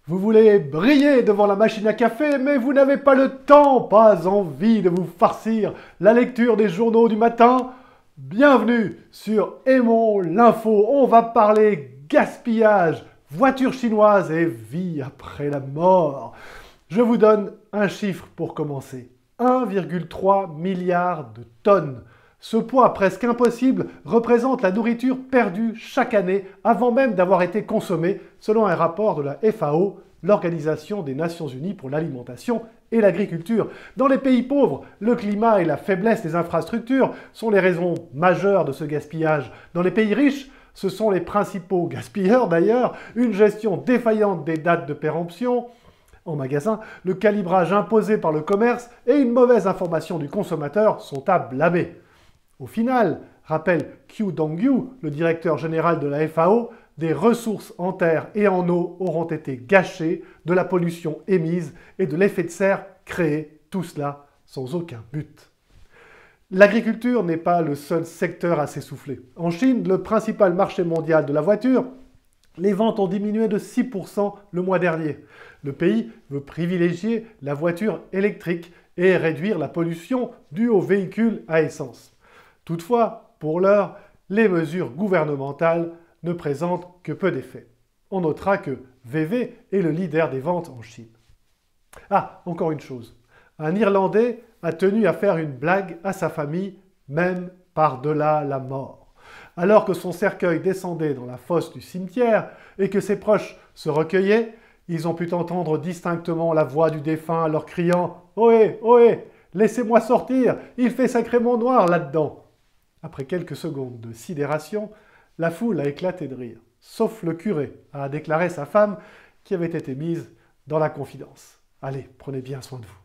Vous voulez briller devant la machine à café, mais vous n'avez pas le temps, pas envie de vous farcir la lecture des journaux du matin? Bienvenue sur Aimons l'info. On va parler gaspillage, voitures chinoises et vie après la mort. Je vous donne un chiffre pour commencer. 1,3 milliard de tonnes. Ce poids presque impossible représente la nourriture perdue chaque année avant même d'avoir été consommée, selon un rapport de la FAO, l'Organisation des Nations Unies pour l'alimentation et l'agriculture. Dans les pays pauvres, le climat et la faiblesse des infrastructures sont les raisons majeures de ce gaspillage. Dans les pays riches, ce sont les principaux gaspilleurs d'ailleurs, une gestion défaillante des dates de péremption en magasin, le calibrage imposé par le commerce et une mauvaise information du consommateur sont à blâmer. Au final, rappelle Qiu Dongyu, le directeur général de la FAO, des ressources en terre et en eau auront été gâchées, de la pollution émise et de l'effet de serre créé, tout cela sans aucun but. L'agriculture n'est pas le seul secteur à s'essouffler. En Chine, le principal marché mondial de la voiture, les ventes ont diminué de 6% le mois dernier. Le pays veut privilégier la voiture électrique et réduire la pollution due aux véhicules à essence. Toutefois, pour l'heure, les mesures gouvernementales ne présentent que peu d'effets. On notera que VW est le leader des ventes en Chine. Ah, encore une chose. Un Irlandais a tenu à faire une blague à sa famille, même par-delà la mort. Alors que son cercueil descendait dans la fosse du cimetière et que ses proches se recueillaient, ils ont pu entendre distinctement la voix du défunt leur criant « Ohé, ohé, laissez-moi sortir, il fait sacrément noir là-dedans !» Après quelques secondes de sidération, la foule a éclaté de rire, sauf le curé a déclaré sa femme qui avait été mise dans la confidence. Allez, prenez bien soin de vous.